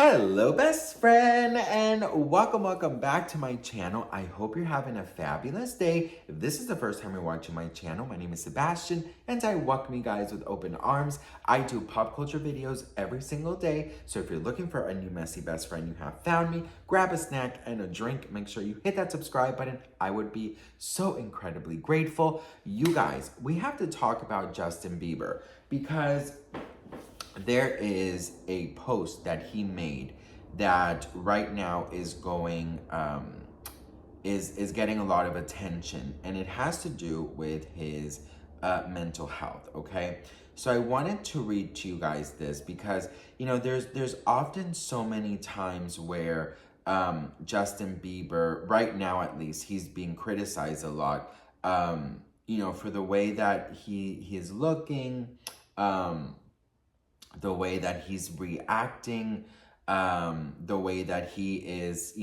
Hello, best friend, and welcome back to my channel. I hope you're having a fabulous day. If this is the first time you're watching my channel, my name is Sebastian, and I welcome you guys with open arms. I do pop culture videos every single day, so if you're looking for a new messy best friend, you have found me. Grab a snack and a drink. Make sure you hit that subscribe button. I would be so incredibly grateful. You guys, we have to talk about Justin Bieber because there is a post that he made that right now is going is getting a lot of attention, and it has to do with his mental health. Okay, so I wanted to read to you guys this because there's often so many times where Justin Bieber, right now at least, he's being criticized a lot for the way that he is looking, the way that he's reacting, the way that he is,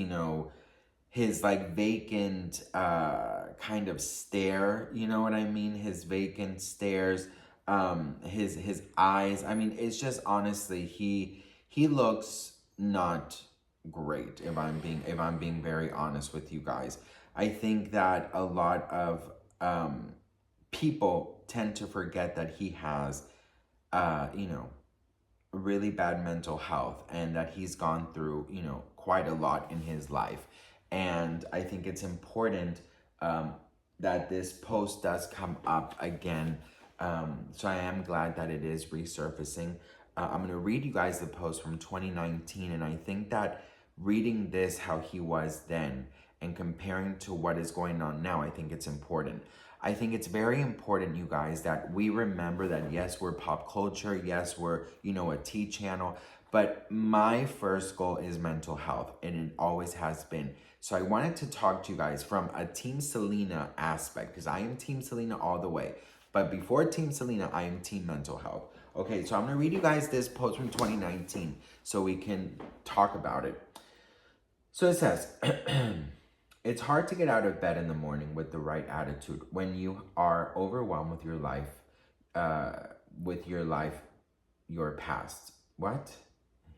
his like vacant kind of stare, you know what I mean? His vacant stares, his eyes. I mean, it's just honestly, he looks not great if I'm being very honest with you guys. I think that a lot of people tend to forget that he has really bad mental health, and that he's gone through, quite a lot in his life. And I think it's important that this post does come up again. So I am glad that it is resurfacing. I'm going to read you guys the post from 2019, and I think that reading this, how he was then, and comparing to what is going on now, I think it's important. I think it's very important, you guys, that we remember that, yes, we're pop culture. Yes, we're, a T channel. But my first goal is mental health, and it always has been. So I wanted to talk to you guys from a Team Selena aspect, because I am Team Selena all the way. But before Team Selena, I am Team Mental Health. Okay, so I'm going to read you guys this post from 2019 so we can talk about it. So it says... It's hard to get out of bed in the morning with the right attitude when you are overwhelmed with your your past. What?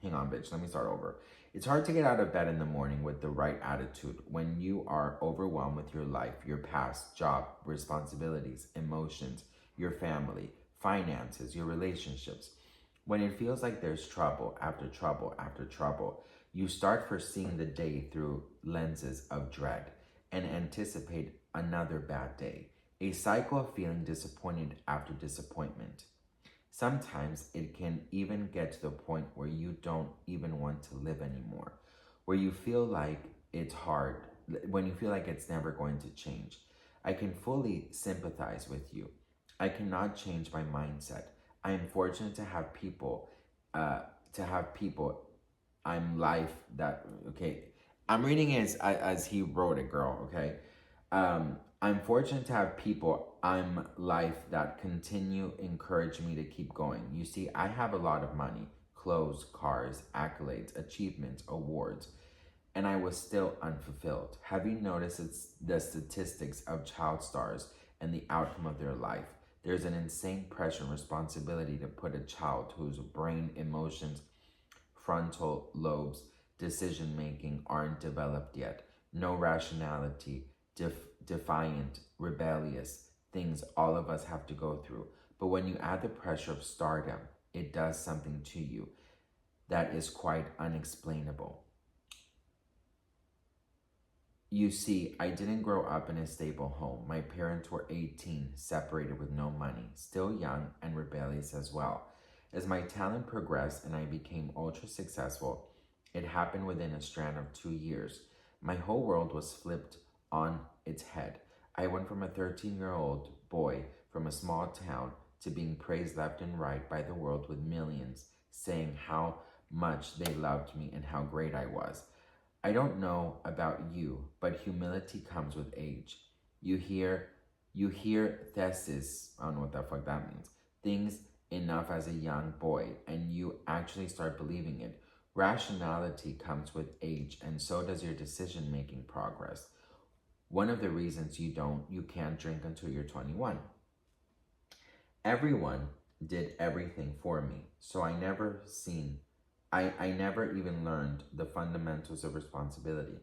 Hang on, bitch. Let me start over. It's hard to get out of bed in the morning with the right attitude when you are overwhelmed with your life, your past, job, responsibilities, emotions, your family, finances, your relationships. When it feels like there's trouble after trouble after trouble, you start foreseeing the day through lenses of dread and anticipate another bad day, a cycle of feeling disappointed after disappointment. Sometimes it can even get to the point where you don't even want to live anymore, where you feel like it's hard, when you feel like it's never going to change. I can fully sympathize with you. I cannot change my mindset. I am fortunate to have people, I'm life that, okay, I'm reading it as he wrote it, girl, okay? I'm fortunate to have people I'm life that continue encourage me to keep going. You see, I have a lot of money, clothes, cars, accolades, achievements, awards, and I was still unfulfilled. Have you noticed the statistics of child stars and the outcome of their life? There's an insane pressure and responsibility to put a child whose brain, emotions, frontal lobes, decision-making aren't developed yet. No rationality, defiant, rebellious, things all of us have to go through. But when you add the pressure of stardom, it does something to you that is quite unexplainable. You see, I didn't grow up in a stable home. My parents were 18, separated with no money, still young and rebellious as well. As my talent progressed and I became ultra successful, it happened within a strand of 2 years. My whole world was flipped on its head. I went from a 13-year-old boy from a small town to being praised left and right by the world, with millions saying how much they loved me and how great I was. I don't know about you, but humility comes with age. You hear thesis, I don't know what the fuck that means, things enough as a young boy, and you actually start believing it. Rationality comes with age, and so does your decision-making progress. One of the reasons you can't drink until you're 21. Everyone did everything for me, so I never seen I never even learned the fundamentals of responsibility.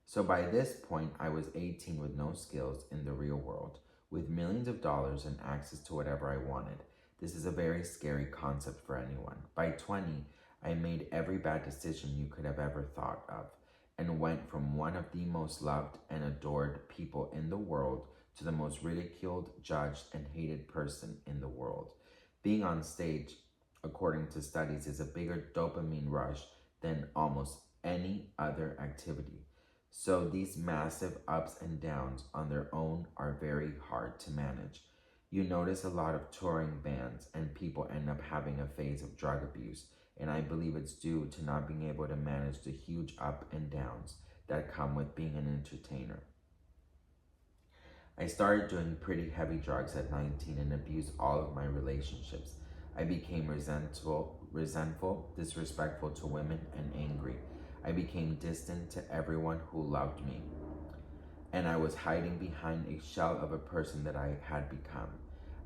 So by this point, I was 18 with no skills in the real world, with millions of dollars and access to whatever I wanted. This is a very scary concept for anyone. By 20, I made every bad decision you could have ever thought of and went from one of the most loved and adored people in the world to the most ridiculed, judged, and hated person in the world. Being on stage, according to studies, is a bigger dopamine rush than almost any other activity. So these massive ups and downs on their own are very hard to manage. You notice a lot of touring bands and people end up having a phase of drug abuse, and I believe it's due to not being able to manage the huge up and downs that come with being an entertainer. I started doing pretty heavy drugs at 19 and abused all of my relationships. I became resentful, disrespectful to women, and angry. I became distant to everyone who loved me, and I was hiding behind a shell of a person that I had become.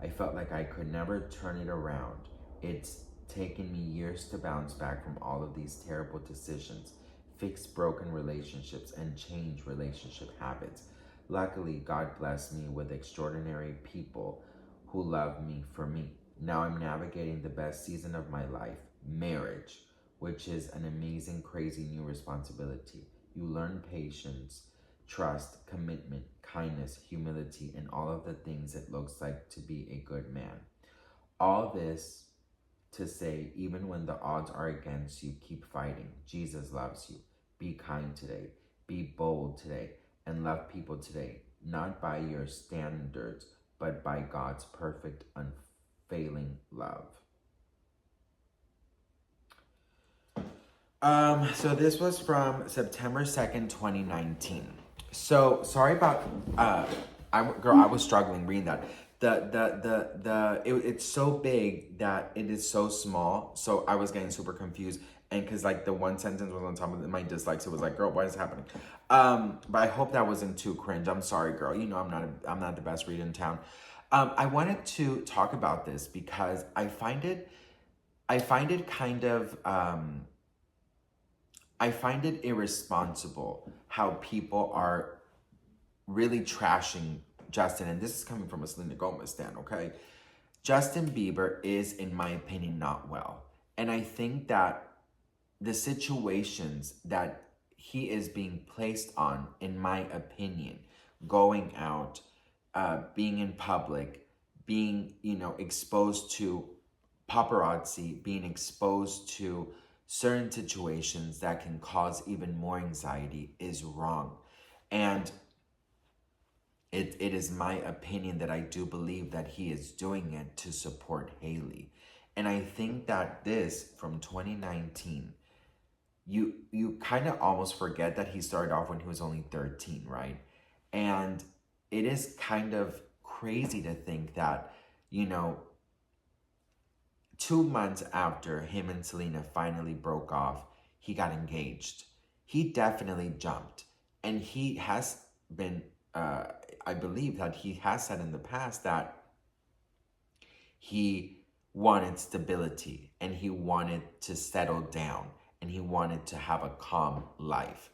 I felt like I could never turn it around. It's taken me years to bounce back from all of these terrible decisions, fix broken relationships, and change relationship habits. Luckily, God blessed me with extraordinary people who love me for me. Now I'm navigating the best season of my life, marriage, which is an amazing, crazy new responsibility. You learn patience, trust, commitment, kindness, humility, and all of the things it looks like to be a good man. All this to say, even when the odds are against you, keep fighting. Jesus loves you. Be kind today. Be bold today. And love people today, not by your standards, but by God's perfect, unfailing love. So this was from September 2nd, 2019. So sorry about I was struggling reading that. It's so big that it is so small. So I was getting super confused. And cause like the one sentence was on top of my dislikes, it was like, girl, what is happening? But I hope that wasn't too cringe. I'm sorry, girl. You know, I'm not the best reader in town. I wanted to talk about this because I find it kind of, I find it irresponsible how people are really trashing Justin. And this is coming from a Selena Gomez stand, okay? Justin Bieber is, in my opinion, not well. And I think that the situations that he is being placed on, in my opinion, going out, being in public, being, exposed to paparazzi, being exposed to certain situations that can cause even more anxiety is wrong. And it is my opinion that I do believe that he is doing it to support Hailey. And I think that this, from 2019, you kind of almost forget that he started off when he was only 13, right? And it is kind of crazy to think that, 2 months after him and Selena finally broke off, he got engaged. He definitely jumped. And he has been, I believe that he has said in the past that he wanted stability and he wanted to settle down and he wanted to have a calm life.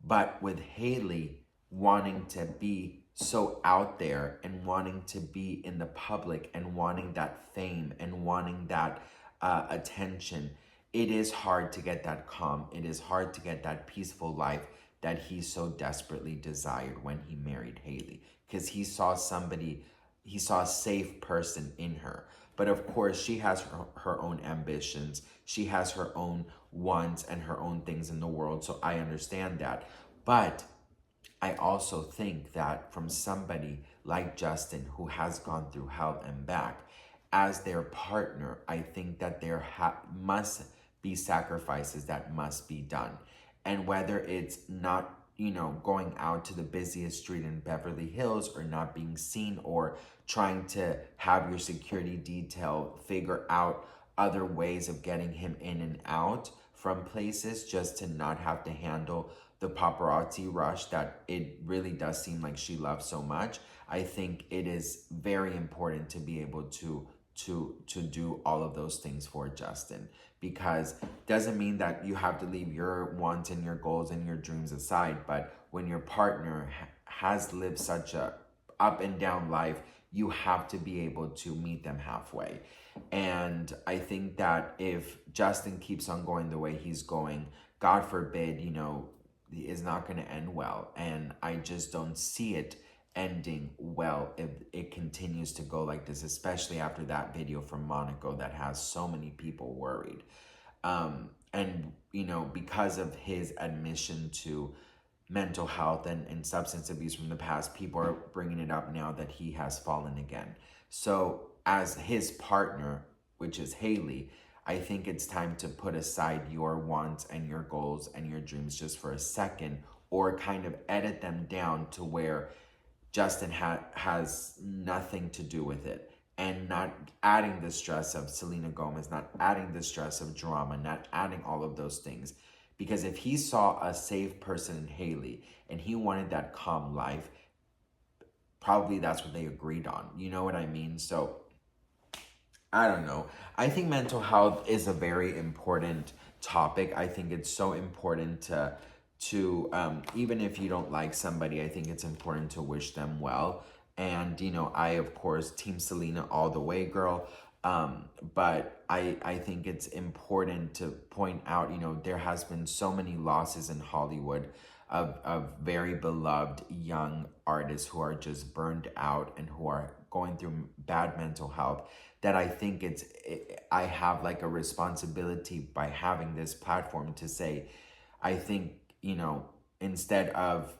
But with Hailey wanting to be so out there and wanting to be in the public and wanting that fame and wanting that attention, it is hard to get that calm. It is hard to get that peaceful life that he so desperately desired when he married Hailey, because he saw a safe person in her. But of course, she has her own ambitions. She has her own wants and her own things in the world. So I understand that. But I also think that from somebody like Justin, who has gone through hell and back, as their partner, I think that there must be sacrifices that must be done. And whether it's not, going out to the busiest street in Beverly Hills or not being seen or trying to have your security detail figure out other ways of getting him in and out from places just to not have to handle the paparazzi rush that it really does seem like she loves so much. I think it is very important to be able to to do all of those things for Justin, because doesn't mean that you have to leave your wants and your goals and your dreams aside. But when your partner has lived such a up and down life, you have to be able to meet them halfway. And I think that if Justin keeps on going the way he's going, God forbid, is not going to end well. And I just don't see it ending well if it continues to go like this, especially after that video from Monaco that has so many people worried. And, because of his admission to mental health and substance abuse from the past, people are bringing it up now that he has fallen again. So as his partner, which is Hailey, I think it's time to put aside your wants and your goals and your dreams just for a second, or kind of edit them down to where Justin has nothing to do with it, and not adding the stress of Selena Gomez, not adding the stress of drama, not adding all of those things. Because if he saw a safe person in Hailey and he wanted that calm life, probably that's what they agreed on. You know what I mean? So I don't know. I think mental health is a very important topic. I think it's so important to even if you don't like somebody, I think it's important to wish them well. And, I, of course, Team Selena all the way, girl. But I think it's important to point out, there has been so many losses in Hollywood of very beloved young artists who are just burned out and who are going through bad mental health, that I think I have like a responsibility by having this platform to say, I think, instead of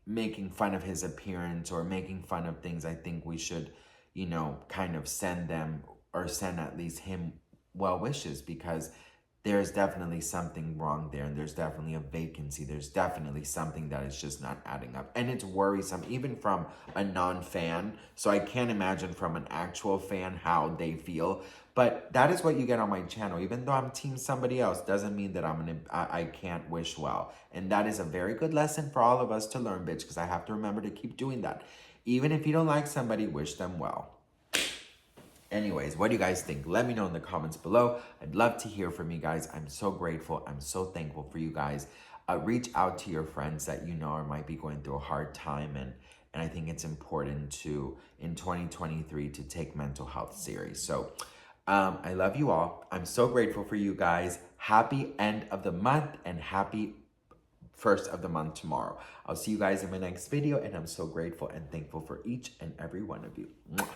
making fun of his appearance or making fun of things, I think we should, kind of send them, or send at least him well wishes, because there's definitely something wrong there, and there's definitely a vacancy. There's definitely something that is just not adding up. And it's worrisome, even from a non-fan. So I can't imagine from an actual fan how they feel. But that is what you get on my channel. Even though I'm team somebody else, doesn't mean that I can't wish well. And that is a very good lesson for all of us to learn, bitch, because I have to remember to keep doing that. Even if you don't like somebody, wish them well. Anyways, what do you guys think? Let me know in the comments below. I'd love to hear from you guys. I'm so grateful. I'm so thankful for you guys. Reach out to your friends that might be going through a hard time. And I think it's important to, in 2023, to take mental health serious. So I love you all. I'm so grateful for you guys. Happy end of the month and happy first of the month tomorrow. I'll see you guys in my next video, and I'm so grateful and thankful for each and every one of you. Mwah.